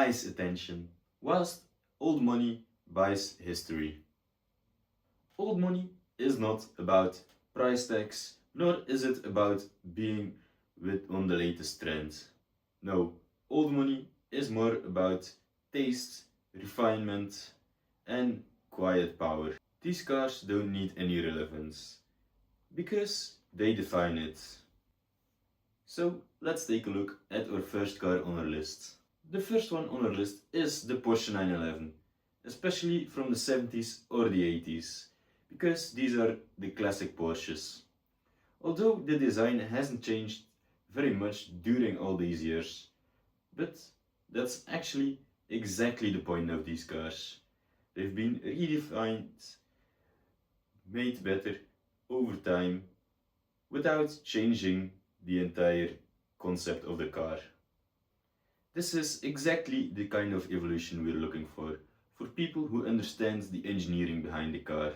buys attention, whilst old money buys history. Old money is not about price tags, nor is it about being on the latest trend. No, old money is more about taste, refinement, and quiet power. These cars don't need any relevance, because they define it. So let's take a look at our first car on our list. The first one on our list is the Porsche 911, especially from the 70s or the 80s, because these are the classic Porsches. Although the design hasn't changed very much during all these years, but that's actually exactly the point of these cars. They've been redefined, made better over time, without changing the entire concept of the car. This is exactly the kind of evolution we're looking for people who understand the engineering behind the car.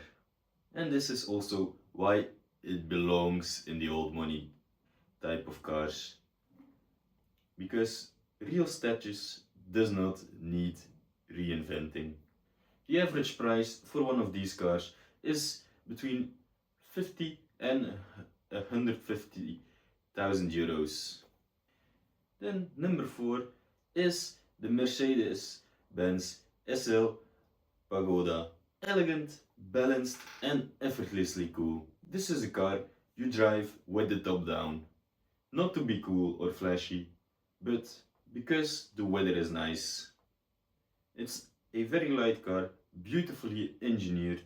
And this is also why it belongs in the old money type of cars. Because real status does not need reinventing. The average price for one of these cars is between 50 and 150,000 euros. Then number 4 is the Mercedes-Benz SL Pagoda. Elegant, balanced and effortlessly cool. This is a car you drive with the top down. Not to be cool or flashy, but because the weather is nice. It's a very light car, beautifully engineered,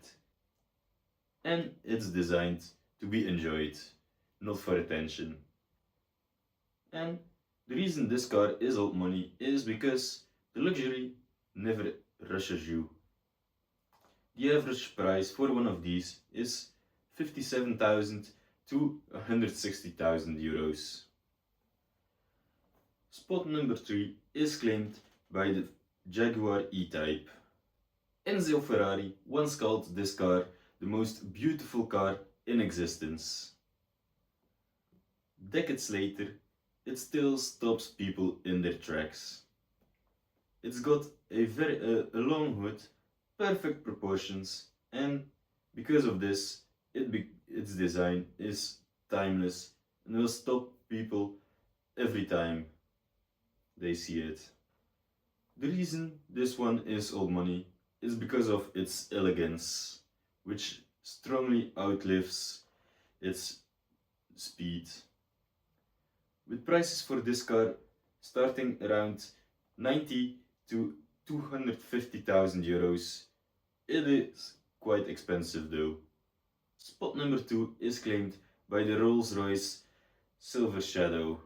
and it's designed to be enjoyed, not for attention. And the reason this car is old money is because the luxury never rushes you. The average price for one of these is 57,000 to 160,000 euros. Spot number 3 is claimed by the Jaguar E-Type. Enzo Ferrari once called this car the most beautiful car in existence. Decades later, it still stops people in their tracks. It's got a long hood, perfect proportions, and because of this, its design is timeless and will stop people every time they see it. The reason this one is old money is because of its elegance, which strongly outlives its speed. With prices for this car starting around 90 to 250,000 euros, it is quite expensive though. Spot number 2 is claimed by the Rolls-Royce Silver Shadow.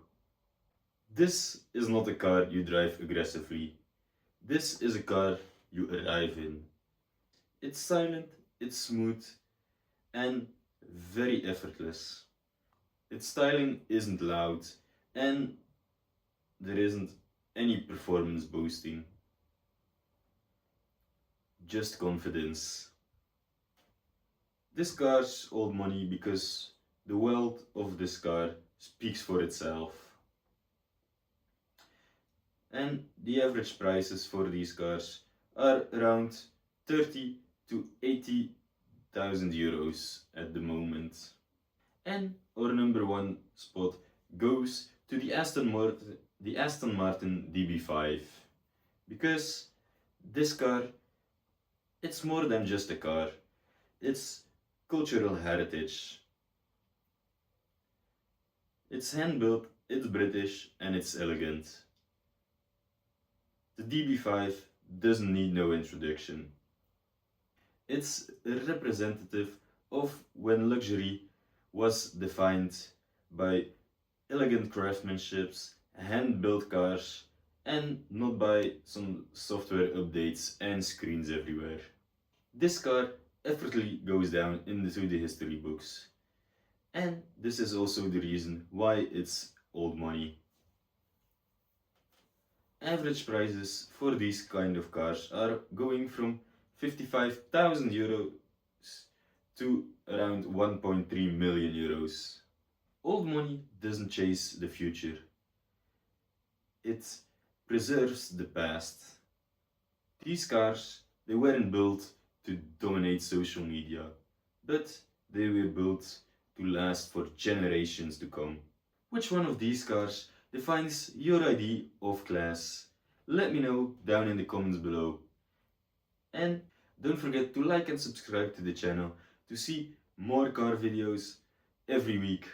This is not a car you drive aggressively. This is a car you arrive in. It's silent, it's smooth, and very effortless. Its styling isn't loud, and there isn't any performance boosting. Just confidence. This car's old money because the wealth of this car speaks for itself. And the average prices for these cars are around 30 to 80,000 euros at the moment. And our number 1 spot goes to the Aston Martin DB5, because this car, it's more than just a car, it's cultural heritage. It's hand-built, it's British, and it's elegant. The DB5 doesn't need no introduction. It's a representative of when luxury was defined by elegant craftsmanship, hand-built cars, and not by some software updates and screens everywhere. This car effortlessly goes down into the history books. And this is also the reason why it's old money. Average prices for these kind of cars are going from 55,000 euros to around 1.3 million euros. Old money doesn't chase the future. It preserves the past. These cars, they weren't built to dominate social media, but they were built to last for generations to come. Which one of these cars defines your idea of class? Let me know down in the comments below. And don't forget to like and subscribe to the channel to see more car videos every week.